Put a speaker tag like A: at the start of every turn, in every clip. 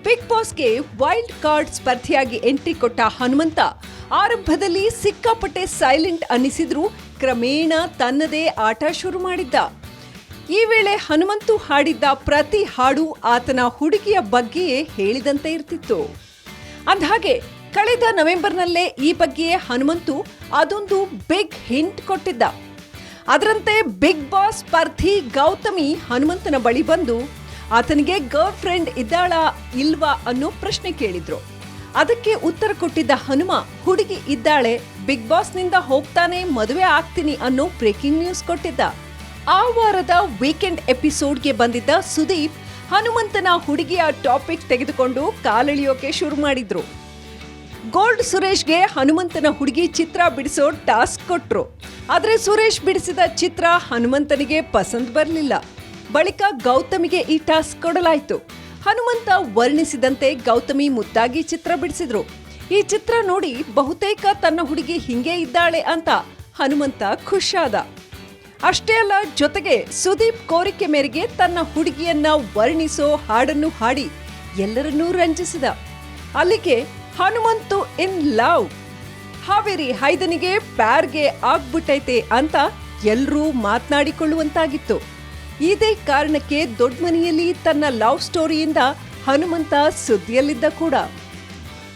A: Big ಬಾಸ್ಗೆ wild card ಸ್ಪರ್ಧಿಯಾಗಿ entry ಕೊಟ್ಟ ಹನುಮಂತ ಆರಂಭದಲ್ಲಿ ಸಿಕ್ಕಾಪಟ್ಟೆ ಸೈಲೆಂಟ್ ಅನ್ನಿಸಿದ್ರೂ ಕ್ರಮೇಣ ತನ್ನದೇ ಆಟ ಶುರು ಮಾಡಿದ್ದ. ಈ ವೇಳೆ ಹನುಮಂತು ಹಾಡಿದ್ದ ಪ್ರತಿ ಹಾಡು ಆತನ ಹುಡುಗಿಯ ಬಗ್ಗೆಯೇ ಹೇಳಿದಂತೆ ಇರ್ತಿತ್ತು. ಅಂದಹಾಗೆ ಕಳೆದ ನವೆಂಬರ್ನಲ್ಲೇ ಈ ಬಗ್ಗೆಯೇ ಹನುಮಂತು ಅದೊಂದು ಬಿಗ್ ಹಿಂಟ್ ಕೊಟ್ಟಿದ್ದ. ಅದರಂತೆ ಬಿಗ್ ಬಾಸ್ ಸ್ಪರ್ಧಿ ಗೌತಮಿ ಹನುಮಂತನ ಬಳಿ ಬಂದು ಆತನಿಗೆ ಗರ್ಲ್ ಫ್ರೆಂಡ್ ಇದ್ದಾಳಾ ಇಲ್ವಾ ಅನ್ನೋ ಪ್ರಶ್ನೆ ಕೇಳಿದ್ರು. ಅದಕ್ಕೆ ಉತ್ತರ ಕೊಟ್ಟಿದ್ದ ಹನುಮ, ಹುಡುಗಿ ಇದ್ದಾಳೆ, ಬಿಗ್ ಬಾಸ್ನಿಂದ ಹೋಗ್ತಾನೆ, ಮದುವೆ ಆಗ್ತೀನಿ ಅನ್ನೋ ಬ್ರೇಕಿಂಗ್ ನ್ಯೂಸ್ ಕೊಟ್ಟಿದ್ದ. ಆ ವಾರದ ವೀಕೆಂಡ್ ಎಪಿಸೋಡ್ಗೆ ಬಂದಿದ್ದ ಸುದೀಪ್ ಹನುಮಂತನ ಹುಡುಗಿಯ ಟಾಪಿಕ್ ತೆಗೆದುಕೊಂಡು ಕಾಲೆಳೆಯೋಕೆ ಶುರು ಮಾಡಿದ್ರು. ಗೋಲ್ಡ್ ಸುರೇಶ್ಗೆ ಹನುಮಂತನ ಹುಡುಗಿ ಚಿತ್ರ ಬಿಡಿಸೋ ಟಾಸ್ಕ್ ಕೊಟ್ರು. ಆದ್ರೆ ಸುರೇಶ್ ಬಿಡಿಸಿದ ಚಿತ್ರ ಹನುಮಂತನಿಗೆ ಪಸಂದ್ ಬರಲಿಲ್ಲ. ಬಳಿಕ ಗೌತಮಿಗೆ ಈ ಟಾಸ್ಕ್ ಕೊಡಲಾಯಿತು. ಹನುಮಂತ ವರ್ಣಿಸಿದಂತೆ ಗೌತಮಿ ಮುದ್ದಾಗಿ ಚಿತ್ರ ಬಿಡಿಸಿದ್ರು. ಈ ಚಿತ್ರ ನೋಡಿ ಬಹುತೇಕ ತನ್ನ ಹುಡುಗಿ ಹಿಂಗೆ ಇದ್ದಾಳೆ ಅಂತ ಹನುಮಂತ ಖುಷಾದ. ಅಷ್ಟೇ ಅಲ್ಲ, ಜೊತೆಗೆ ಸುದೀಪ್ ಕೋರಿಕೆ ಮೇರೆಗೆ ತನ್ನ ಹುಡುಗಿಯನ್ನ ವರ್ಣಿಸೋ ಹಾಡನ್ನು ಹಾಡಿ ಎಲ್ಲರನ್ನೂ ರಂಜಿಸಿದ. ಅಲ್ಲಿಗೆ ಹನುಮಂತು ಇನ್ ಲವ್, ಹಾವೇರಿ ಹೈದನಿಗೆ ಪ್ಯಾರ್ಗೆ ಆಗ್ಬಿಟ್ಟೈತೆ ಅಂತ ಎಲ್ಲರೂ ಮಾತನಾಡಿಕೊಳ್ಳುವಂತಾಗಿತ್ತು. ಇದೇ ಕಾರಣಕ್ಕೆ ದೊಡ್ಡ ಮನೆಯಲ್ಲಿ ತನ್ನ ಲವ್ ಸ್ಟೋರಿಯಿಂದ ಹನುಮಂತ ಸುದ್ದಿಯಲ್ಲಿದ್ದ ಕೂಡ.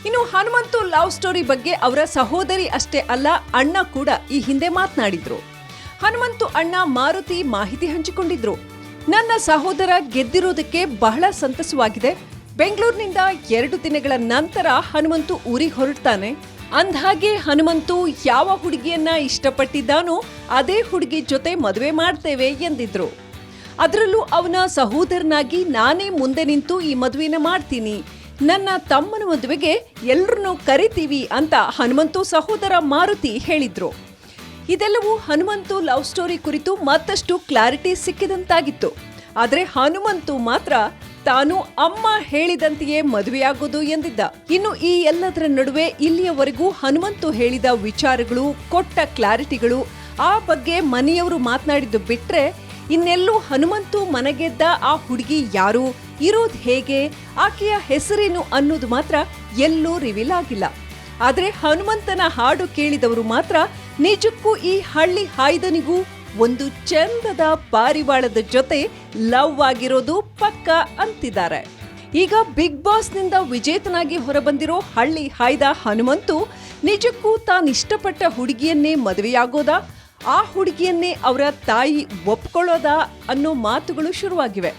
A: ಇನ್ನು ಹನುಮಂತು ಲವ್ ಸ್ಟೋರಿ ಬಗ್ಗೆ ಅವರ ಸಹೋದರಿ ಅಷ್ಟೇ ಅಲ್ಲ, ಅಣ್ಣ ಕೂಡ ಈ ಹಿಂದೆ ಮಾತನಾಡಿದ್ರು. ಹನುಮಂತು ಅಣ್ಣ ಮಾರುತಿ ಮಾಹಿತಿ ಹಂಚಿಕೊಂಡಿದ್ರು. ನನ್ನ ಸಹೋದರ ಗೆದ್ದಿರೋದಕ್ಕೆ ಬಹಳ ಸಂತಸವಾಗಿದೆ. ಬೆಂಗಳೂರಿನಿಂದ 2 ದಿನಗಳ ನಂತರ ಹನುಮಂತು ಊರಿಗೆ ಹೊರಡ್ತಾನೆ. ಅಂದ್ಹಾಗೆ ಹನುಮಂತು ಯಾವ ಹುಡುಗಿಯನ್ನ ಇಷ್ಟಪಟ್ಟಿದ್ದಾನೋ ಅದೇ ಹುಡುಗಿ ಜೊತೆ ಮದುವೆ ಮಾಡ್ತೇವೆ ಎಂದಿದ್ರು. ಅದರಲ್ಲೂ ಅವನ ಸಹೋದರನಾಗಿ ನಾನೇ ಮುಂದೆ ನಿಂತು ಈ ಮದುವೆನ ಮಾಡ್ತೀನಿ, ನನ್ನ ತಮ್ಮನ ಮದುವೆಗೆ ಎಲ್ಲರನ್ನೂ ಕರಿತೀವಿ ಅಂತ ಹನುಮಂತು ಸಹೋದರ ಮಾರುತಿ ಹೇಳಿದ್ರು. ಇದೆಲ್ಲವೂ ಹನುಮಂತು ಲವ್ ಸ್ಟೋರಿ ಕುರಿತು ಮತ್ತಷ್ಟು ಕ್ಲಾರಿಟಿ ಸಿಕ್ಕಿದಂತಾಗಿತ್ತು. ಆದರೆ ಹನುಮಂತು ಮಾತ್ರ ತಾನು ಅಮ್ಮ ಹೇಳಿದಂತೆಯೇ ಮದುವೆಯಾಗೋದು ಎಂದಿದ್ದ. ಇನ್ನು ಈ ಎಲ್ಲದರ ನಡುವೆ ಇಲ್ಲಿಯವರೆಗೂ ಹನುಮಂತು ಹೇಳಿದ ವಿಚಾರಗಳು, ಕೊಟ್ಟ ಕ್ಲಾರಿಟಿಗಳು, ಆ ಬಗ್ಗೆ ಮನೆಯವರು ಮಾತನಾಡಿದ್ದು ಬಿಟ್ರೆ ಇನ್ನೆಲ್ಲೂ ಹನುಮಂತು ಮನೆಗೆದ್ದ ಆ ಹುಡುಗಿ ಯಾರು, ಇರೋದು ಹೇಗೆ, ಆಕೆಯ ಹೆಸರೇನು ಅನ್ನೋದು ಮಾತ್ರ ಎಲ್ಲೂ ರಿವೀಲ್ ಆಗಿಲ್ಲ. ಆದರೆ ಹನುಮಂತನ ಹಾಡು ಕೇಳಿದವರು ಮಾತ್ರ ನಿಜಕ್ಕೂ ಈ ಹಳ್ಳಿ ಹಾಯ್ದನಿಗೂ ಒಂದು ಚಂದದ ಪಾರಿವಾಳದ ಜೊತೆ ಲವ್ ಆಗಿರೋದು ಪಕ್ಕ ಅಂತಿದ್ದಾರೆ. ಈಗ ಬಿಗ್ ಬಾಸ್ನಿಂದ ವಿಜೇತನಾಗಿ ಹೊರಬಂದಿರೋ ಹಳ್ಳಿ ಹಾಯ್ದ ಹನುಮಂತು ನಿಜಕ್ಕೂ ತಾನಿಷ್ಟಪಟ್ಟ ಹುಡುಗಿಯನ್ನೇ ಮದುವೆಯಾಗೋದಾ, ಆ ಹುಡುಗಿಯನ್ನೇ ಅವರ ತಾಯಿ ಒಪ್ಕೊಳ್ಳೋದಾ ಅನ್ನೋ ಮಾತುಗಳು ಶುರುವಾಗಿವೆ.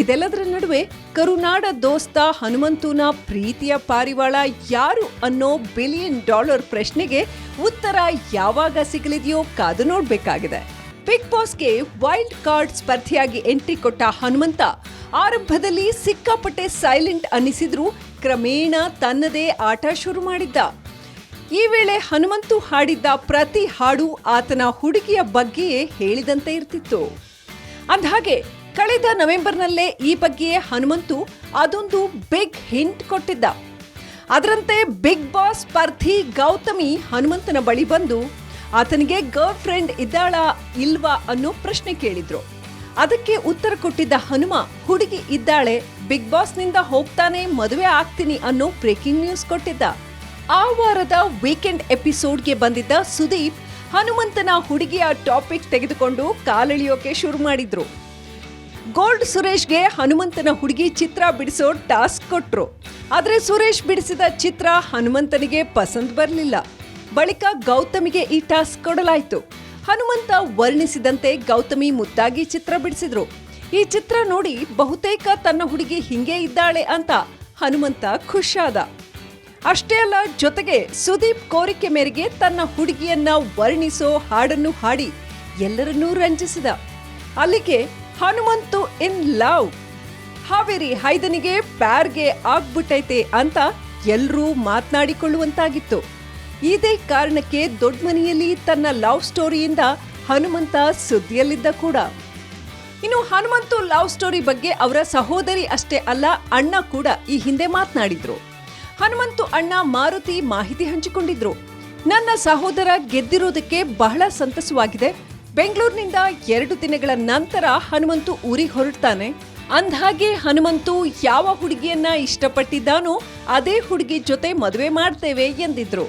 A: ಇದೆಲ್ಲದರ ನಡುವೆ ಕರುನಾಡ ದೋಸ್ತ ಹನುಮಂತುನ ಪ್ರೀತಿಯ ಪಾರಿವಾಳ ಯಾರು ಅನ್ನೋ $1 ಬಿಲಿಯನ್ ಪ್ರಶ್ನೆಗೆ ಉತ್ತರ ಯಾವಾಗ ಸಿಗಲಿದೆಯೋ ಕಾದು ನೋಡ್ಬೇಕಾಗಿದೆ. ಬಿಗ್ ಬಾಸ್ಗೆ ವೈಲ್ಡ್ ಕಾರ್ಡ್ ಸ್ಪರ್ಧಿಯಾಗಿ ಎಂಟ್ರಿ ಕೊಟ್ಟ ಹನುಮಂತ ಆರಂಭದಲ್ಲಿ ಸಿಕ್ಕಾಪಟ್ಟೆ ಸೈಲೆಂಟ್ ಅನ್ನಿಸಿದ್ರೂ ಕ್ರಮೇಣ ತನ್ನದೇ ಆಟ ಶುರು ಮಾಡಿದ್ದ. ಈ ವೇಳೆ ಹನುಮಂತು ಹಾಡಿದ್ದ ಪ್ರತಿ ಹಾಡು ಆತನ ಹುಡುಗಿಯ ಬಗ್ಗೆಯೇ ಹೇಳಿದಂತೆ ಇರ್ತಿತ್ತು. ಅಂದಹಾಗೆ ಕಳೆದ ನವೆಂಬರ್ನಲ್ಲೇ ಈ ಬಗ್ಗೆಯೇ ಹನುಮಂತು ಅದೊಂದು ಬಿಗ್ ಹಿಂಟ್ ಕೊಟ್ಟಿದ್ದ. ಅದರಂತೆ ಬಿಗ್ ಬಾಸ್ ಸ್ಪರ್ಧಿ ಗೌತಮಿ ಹನುಮಂತನ ಬಳಿ ಬಂದು ಆತನಿಗೆ ಗರ್ಲ್ ಫ್ರೆಂಡ್ ಇದ್ದಾಳಾ ಇಲ್ವಾ ಅನ್ನೋ ಪ್ರಶ್ನೆ ಕೇಳಿದ್ರು. ಅದಕ್ಕೆ ಉತ್ತರ ಕೊಟ್ಟಿದ್ದ ಹನುಮ, ಹುಡುಗಿ ಇದ್ದಾಳೆ, ಬಿಗ್ ಬಾಸ್ನಿಂದ ಹೋಗ್ತಾನೆ, ಮದುವೆ ಆಗ್ತೀನಿ ಅನ್ನೋ ಬ್ರೇಕಿಂಗ್ ನ್ಯೂಸ್ ಕೊಟ್ಟಿದ್ದ. ಆ ವಾರದ ವೀಕೆಂಡ್ ಎಪಿಸೋಡ್ಗೆ ಬಂದಿದ್ದ ಸುದೀಪ್ ಹನುಮಂತನ ಹುಡುಗಿಯ ಟಾಪಿಕ್ ತೆಗೆದುಕೊಂಡು ಕಾಲೆಳೆಯೋಕೆ ಶುರು ಮಾಡಿದ್ರು. ಗೋಲ್ಡ್ ಸುರೇಶ್ಗೆ ಹನುಮಂತನ ಹುಡುಗಿ ಚಿತ್ರ ಬಿಡಿಸೋ ಟಾಸ್ಕ್ ಕೊಟ್ರು. ಆದ್ರೆ ಸುರೇಶ್ ಬಿಡಿಸಿದ ಚಿತ್ರ ಹನುಮಂತನಿಗೆ ಪಸಂದ್ ಬರಲಿಲ್ಲ. ಬಳಿಕ ಗೌತಮಿಗೆ ಈ ಟಾಸ್ಕ್ ಕೊಡಲಾಯಿತು. ಹನುಮಂತ ವರ್ಣಿಸಿದಂತೆ ಗೌತಮಿ ಮುದ್ದಾಗಿ ಚಿತ್ರ ಬಿಡಿಸಿದ್ರು. ಈ ಚಿತ್ರ ನೋಡಿ ಬಹುತೇಕ ತನ್ನ ಹುಡುಗಿ ಹಿಂಗೆ ಇದ್ದಾಳೆ ಅಂತ ಹನುಮಂತ ಖುಷಾದ. ಅಷ್ಟೇ ಅಲ್ಲ, ಜೊತೆಗೆ ಸುದೀಪ್ ಕೋರಿಕೆ ಮೇರೆಗೆ ತನ್ನ ಹುಡುಗಿಯನ್ನ ವರ್ಣಿಸೋ ಹಾಡನ್ನು ಹಾಡಿ ಎಲ್ಲರನ್ನೂ ರಂಜಿಸಿದ. ಅಲ್ಲಿಗೆ ಹನುಮಂತು ಇನ್ ಲವ್, ಹಾವೇರಿ ಹೈದನಿಗೆ ಪ್ಯಾರ್ಗೆ ಆಗ್ಬಿಟ್ಟೈತೆ ಅಂತ ಎಲ್ಲರೂ ಮಾತನಾಡಿಕೊಳ್ಳುವಂತಾಗಿತ್ತು. ಇದೇ ಕಾರಣಕ್ಕೆ ದೊಡ್ಡ ಮನೆಯಲ್ಲಿ ತನ್ನ ಲವ್ ಸ್ಟೋರಿಯಿಂದ ಹನುಮಂತ ಸುದ್ದಿಯಲ್ಲಿದ್ದ ಕೂಡ. ಇನ್ನು ಹನುಮಂತು ಲವ್ ಸ್ಟೋರಿ ಬಗ್ಗೆ ಅವರ ಸಹೋದರಿ ಅಷ್ಟೇ ಅಲ್ಲ, ಅಣ್ಣ ಕೂಡ ಈ ಹಿಂದೆ ಮಾತನಾಡಿದ್ರು. ಹನುಮಂತು ಅಣ್ಣ ಮಾರುತಿ ಮಾಹಿತಿ ಹಂಚಿಕೊಂಡಿದ್ರು. ನನ್ನ ಸಹೋದರ ಗೆದ್ದಿರೋದಕ್ಕೆ ಬಹಳ ಸಂತಸವಾಗಿದೆ. ಬೆಂಗಳೂರಿನಿಂದ 2 ದಿನಗಳ ನಂತರ ಹನುಮಂತು ಊರಿಗೆ ಹೊರಡ್ತಾನೆ. ಅಂದ್ಹಾಗೆ ಹನುಮಂತು ಯಾವ ಹುಡುಗಿಯನ್ನ ಇಷ್ಟಪಟ್ಟಿದ್ದಾನೋ ಅದೇ ಹುಡುಗಿ ಜೊತೆ ಮದುವೆ ಮಾಡ್ತೇವೆ ಎಂದಿದ್ರು.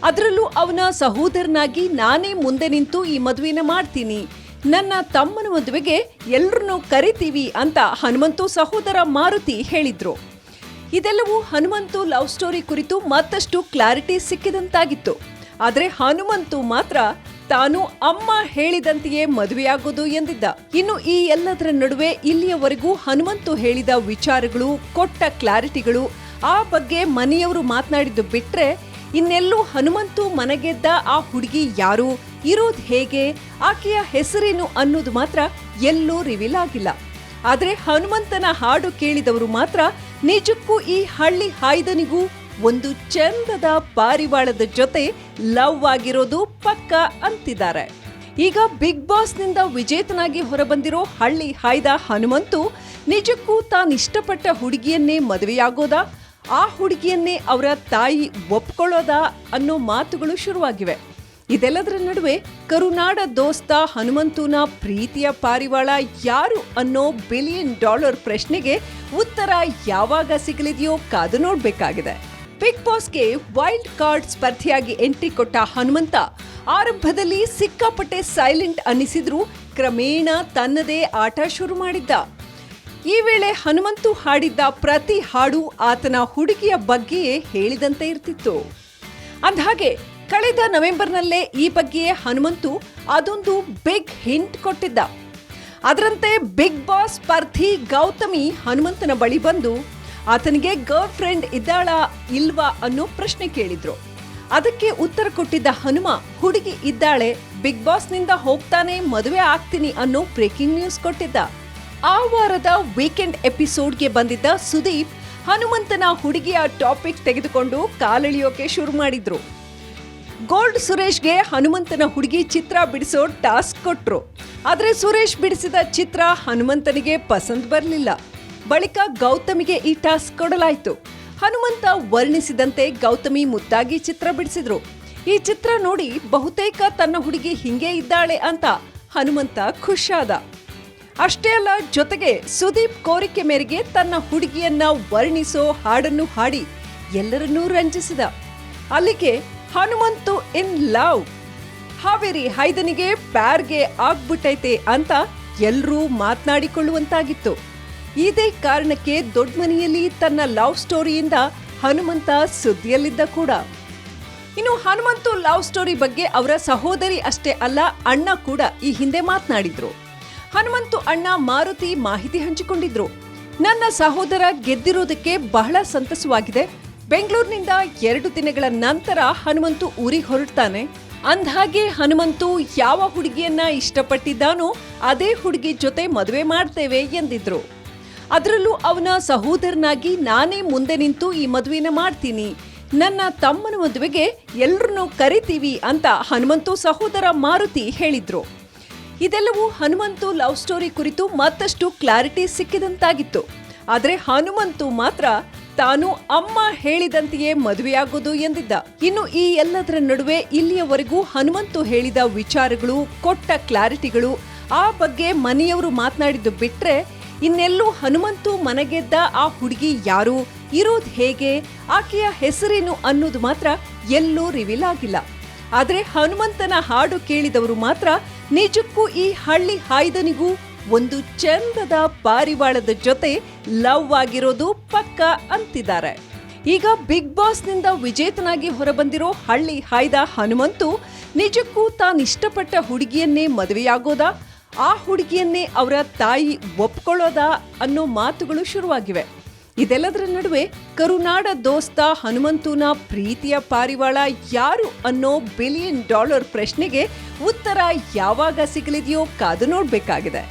A: ಅದರಲ್ಲೂ ಅವನ ಸಹೋದರನಾಗಿ ನಾನೇ ಮುಂದೆ ನಿಂತು ಈ ಮದುವೆನ ಮಾಡ್ತೀನಿ, ನನ್ನ ತಮ್ಮನ ಮದುವೆಗೆ ಎಲ್ರನ್ನೂ ಕರಿತೀವಿ ಅಂತ ಹನುಮಂತು ಸಹೋದರ ಮಾರುತಿ ಹೇಳಿದ್ರು. ಇದೆಲ್ಲವೂ ಹನುಮಂತು ಲವ್ ಸ್ಟೋರಿ ಕುರಿತು ಮತ್ತಷ್ಟು ಕ್ಲಾರಿಟಿ ಸಿಕ್ಕಿದಂತಾಗಿತ್ತು. ಆದರೆ ಹನುಮಂತು ಮಾತ್ರ ತಾನು ಅಮ್ಮ ಹೇಳಿದಂತೆಯೇ ಮದುವೆಯಾಗೋದು ಎಂದಿದ್ದ. ಇನ್ನು ಈ ಎಲ್ಲದರ ನಡುವೆ ಇಲ್ಲಿಯವರೆಗೂ ಹನುಮಂತು ಹೇಳಿದ ವಿಚಾರಗಳು, ಕೊಟ್ಟ ಕ್ಲಾರಿಟಿಗಳು, ಆ ಬಗ್ಗೆ ಮನೆಯವರು ಮಾತನಾಡಿದ್ದು ಬಿಟ್ರೆ ಇನ್ನೆಲ್ಲೂ ಹನುಮಂತು ಮನಗೆದ್ದ ಆ ಹುಡುಗಿ ಯಾರು, ಇರೋದು ಹೇಗೆ, ಆಕೆಯ ಹೆಸರೇನು ಅನ್ನೋದು ಮಾತ್ರ ಎಲ್ಲೂ ರಿವೀಲ್ ಆಗಿಲ್ಲ. ಆದರೆ ಹನುಮಂತನ ಹಾಡು ಕೇಳಿದವರು ಮಾತ್ರ ನಿಜಕ್ಕೂ ಈ ಹಳ್ಳಿ ಹಾಯ್ದನಿಗೂ ಒಂದು ಚಂದದ ಪಾರಿವಾಳದ ಜೊತೆ ಲವ್ ಆಗಿರೋದು ಪಕ್ಕ ಅಂತಿದ್ದಾರೆ. ಈಗ ಬಿಗ್ ಬಾಸ್ನಿಂದ ವಿಜೇತನಾಗಿ ಹೊರಬಂದಿರೋ ಹಳ್ಳಿ ಹಾಯ್ದ ಹನುಮಂತು ನಿಜಕ್ಕೂ ತಾನಿಷ್ಟಪಟ್ಟ ಹುಡುಗಿಯನ್ನೇ ಮದುವೆಯಾಗೋದಾ, ಆ ಹುಡುಗಿಯನ್ನೇ ಅವರ ತಾಯಿ ಒಪ್ಕೊಳ್ಳೋದಾ ಅನ್ನೋ ಮಾತುಗಳು ಶುರುವಾಗಿವೆ. ಇದೆಲ್ಲದರ ನಡುವೆ ಕರುನಾಡ ದೋಸ್ತ ಹನುಮಂತುನ ಪ್ರೀತಿಯ ಪಾರಿವಾಳ ಯಾರು ಅನ್ನೋ $1 ಬಿಲಿಯನ್ ಪ್ರಶ್ನೆಗೆ ಉತ್ತರ ಯಾವಾಗ ಸಿಗಲಿದೆಯೋ ಕಾದು ನೋಡ್ಬೇಕಾಗಿದೆ. ಬಿಗ್ ಬಾಸ್ಗೆ ವೈಲ್ಡ್ ಕಾರ್ಡ್ ಸ್ಪರ್ಧೆಯಾಗಿ ಎಂಟ್ರಿ ಕೊಟ್ಟ ಹನುಮಂತ ಆರಂಭದಲ್ಲಿ ಸಿಕ್ಕಾಪಟ್ಟೆ ಸೈಲೆಂಟ್ ಅನ್ನಿಸಿದ್ರೂ ಕ್ರಮೇಣ ತನ್ನದೇ ಆಟ ಶುರು ಮಾಡಿದ್ದ. ಈ ವೇಳೆ ಹನುಮಂತು ಹಾಡಿದ್ದ ಪ್ರತಿ ಹಾಡು ಆತನ ಹುಡುಗಿಯ ಬಗ್ಗೆಯೇ ಹೇಳಿದಂತೆ ಇರ್ತಿತ್ತು. ಅಂದ್ಹಾಗೆ ಕಳೆದ ನವೆಂಬರ್ನಲ್ಲೇ ಈ ಬಗ್ಗೆಯೇ ಹನುಮಂತು ಅದೊಂದು ಬಿಗ್ ಹಿಂಟ್ ಕೊಟ್ಟಿದ್ದ. ಅದರಂತೆ ಬಿಗ್ ಬಾಸ್ ಸ್ಪರ್ಧಿ ಗೌತಮಿ ಹನುಮಂತನ ಬಳಿ ಬಂದು ಆತನಿಗೆ ಗರ್ಲ್ ಫ್ರೆಂಡ್ ಇದ್ದಾಳಾ ಇಲ್ವಾ ಅನ್ನೋ ಪ್ರಶ್ನೆ ಕೇಳಿದ್ರು. ಅದಕ್ಕೆ ಉತ್ತರ ಕೊಟ್ಟಿದ್ದ ಹನುಮ, ಹುಡುಗಿ ಇದ್ದಾಳೆ, ಬಿಗ್ ಬಾಸ್ನಿಂದ ಹೋಗ್ತಾನೆ, ಮದುವೆ ಆಗ್ತೀನಿ ಅನ್ನೋ ಬ್ರೇಕಿಂಗ್ ನ್ಯೂಸ್ ಕೊಟ್ಟಿದ್ದ. ಆ ವಾರದ ವೀಕೆಂಡ್ ಎಪಿಸೋಡ್ಗೆ ಬಂದಿದ್ದ ಸುದೀಪ್ ಹನುಮಂತನ ಹುಡುಗಿಯ ಟಾಪಿಕ್ ತೆಗೆದುಕೊಂಡು ಕಾಲೆಳೆಯೋಕೆ ಶುರು ಮಾಡಿದ್ರು. ಗೋಲ್ಡ್ ಸುರೇಶ್ಗೆ ಹನುಮಂತನ ಹುಡುಗಿ ಚಿತ್ರ ಬಿಡಿಸೋ ಟಾಸ್ಕ್ ಕೊಟ್ರು. ಆದ್ರೆ ಸುರೇಶ್ ಬಿಡಿಸಿದ ಚಿತ್ರ ಹನುಮಂತನಿಗೆ ಪಸಂದ್ ಬರಲಿಲ್ಲ. ಬಳಿಕ ಗೌತಮಿಗೆ ಈ ಟಾಸ್ಕ್ ಕೊಡಲಾಯಿತು. ಹನುಮಂತ ವರ್ಣಿಸಿದಂತೆ ಗೌತಮಿ ಮುದ್ದಾಗಿ ಚಿತ್ರ ಬಿಡಿಸಿದ್ರು. ಈ ಚಿತ್ರ ನೋಡಿ ಬಹುತೇಕ ತನ್ನ ಹುಡುಗಿ ಹಿಂಗೆ ಇದ್ದಾಳೆ ಅಂತ ಹನುಮಂತ ಖುಷಾದ. ಅಷ್ಟೇ ಅಲ್ಲ, ಜೊತೆಗೆ ಸುದೀಪ್ ಕೋರಿಕೆ ಮೇರೆಗೆ ತನ್ನ ಹುಡುಗಿಯನ್ನ ವರ್ಣಿಸೋ ಹಾಡನ್ನು ಹಾಡಿ ಎಲ್ಲರನ್ನೂ ರಂಜಿಸಿದ. ಅಲ್ಲಿಗೆ ಹನುಮಂತು ಇನ್ ಲವ್, ಹಾವೇರಿ ಹೈದನಿಗೆ ಪ್ಯಾರ್ಗೆ ಆಗ್ಬಿಟ್ಟೈತೆ ಅಂತ ಎಲ್ಲರೂ ಮಾತನಾಡಿಕೊಳ್ಳುವಂತಾಗಿತ್ತು. ಇದೇ ಕಾರಣಕ್ಕೆ ದೊಡ್ಡ ಮನೆಯಲ್ಲಿ ತನ್ನ ಲವ್ ಸ್ಟೋರಿಯಿಂದ ಹನುಮಂತ ಸುದ್ದಿಯಲ್ಲಿದ್ದ ಕೂಡ. ಇನ್ನು ಹನುಮಂತು ಲವ್ ಸ್ಟೋರಿ ಬಗ್ಗೆ ಅವರ ಸಹೋದರಿ ಅಷ್ಟೇ ಅಲ್ಲ, ಅಣ್ಣ ಕೂಡ ಈ ಹಿಂದೆ ಮಾತನಾಡಿದ್ರು. ಹನುಮಂತು ಅಣ್ಣ ಮಾರುತಿ ಮಾಹಿತಿ ಹಂಚಿಕೊಂಡಿದ್ರು. ನನ್ನ ಸಹೋದರ ಗೆದ್ದಿರೋದಕ್ಕೆ ಬಹಳ ಸಂತಸವಾಗಿದೆ. ಬೆಂಗಳೂರಿನಿಂದ 2 ದಿನಗಳ ನಂತರ ಹನುಮಂತು ಊರಿಗೆ ಹೊರಡ್ತಾನೆ. ಅಂದ್ಹಾಗೆ ಹನುಮಂತು ಯಾವ ಹುಡುಗಿಯನ್ನ ಇಷ್ಟಪಟ್ಟಿದ್ದಾನೋ ಅದೇ ಹುಡುಗಿ ಜೊತೆ ಮದುವೆ ಮಾಡ್ತೇವೆ ಎಂದಿದ್ರು. ಅದರಲ್ಲೂ ಅವನ ಸಹೋದರನಾಗಿ ನಾನೇ ಮುಂದೆ ನಿಂತು ಈ ಮದುವೆನ ಮಾಡ್ತೀನಿ, ನನ್ನ ತಮ್ಮನ ಮದುವೆಗೆ ಎಲ್ರನ್ನೂ ಕರಿತೀವಿ ಅಂತ ಹನುಮಂತು ಸಹೋದರ ಮಾರುತಿ ಹೇಳಿದ್ರು. ಇದೆಲ್ಲವೂ ಹನುಮಂತು ಲವ್ ಸ್ಟೋರಿ ಕುರಿತು ಮತ್ತಷ್ಟು ಕ್ಲಾರಿಟಿ ಸಿಕ್ಕಿದಂತಾಗಿತ್ತು. ಆದರೆ ಹನುಮಂತು ಮಾತ್ರ ತಾನು ಅಮ್ಮ ಹೇಳಿದಂತೆಯೇ ಮದುವೆಯಾಗೋದು ಎಂದಿದ್ದ. ಇನ್ನು ಈ ಎಲ್ಲದರ ನಡುವೆ ಇಲ್ಲಿಯವರೆಗೂ ಹನುಮಂತು ಹೇಳಿದ ವಿಚಾರಗಳು, ಕೊಟ್ಟ ಕ್ಲಾರಿಟಿಗಳು, ಆ ಬಗ್ಗೆ ಮನೆಯವರು ಮಾತನಾಡಿದ್ದು ಬಿಟ್ರೆ ಇನ್ನೆಲ್ಲೂ ಹನುಮಂತು ಮನಗೆದ್ದ ಆ ಹುಡುಗಿ ಯಾರು, ಇರೋದು ಹೇಗೆ, ಆಕೆಯ ಹೆಸರೇನು ಅನ್ನೋದು ಮಾತ್ರ ಎಲ್ಲೂ ರಿವೀಲ್ ಆಗಿಲ್ಲ. ಆದರೆ ಹನುಮಂತನ ಹಾಡು ಕೇಳಿದವರು ಮಾತ್ರ ನಿಜಕ್ಕೂ ಈ ಹಳ್ಳಿ ಹಾಯ್ದನಿಗೂ ಒಂದು ಚಂದದ ಪಾರಿವಾಳದ ಜೊತೆ ಲವ್ ಆಗಿರೋದು ಪಕ್ಕ ಅಂತಿದ್ದಾರೆ. ಈಗ ಬಿಗ್ ಬಾಸ್ನಿಂದ ವಿಜೇತನಾಗಿ ಹೊರಬಂದಿರೋ ಹಳ್ಳಿ ಹಾಯ್ದ ಹನುಮಂತು ನಿಜಕ್ಕೂ ತಾನಿಷ್ಟಪಟ್ಟ ಹುಡುಗಿಯನ್ನೇ ಮದುವೆಯಾಗೋದಾ, ಆ ಹುಡುಗಿಯನ್ನೇ ಅವರ ತಾಯಿ ಒಪ್ಕೊಳ್ಳೋದಾ ಅನ್ನೋ ಮಾತುಗಳು ಶುರುವಾಗಿವೆ. ಇದೆಲ್ಲದರ ನಡುವೆ ಕರುನಾಡ ದೋಸ್ತ ಹನುಮಂತುನ ಪ್ರೀತಿಯ ಪಾರಿವಾಳ ಯಾರು ಅನ್ನೋ $1 ಬಿಲಿಯನ್ ಪ್ರಶ್ನೆಗೆ ಉತ್ತರ ಯಾವಾಗ ಸಿಗಲಿದೆಯೋ ಕಾದು ನೋಡ್ಬೇಕಾಗಿದೆ.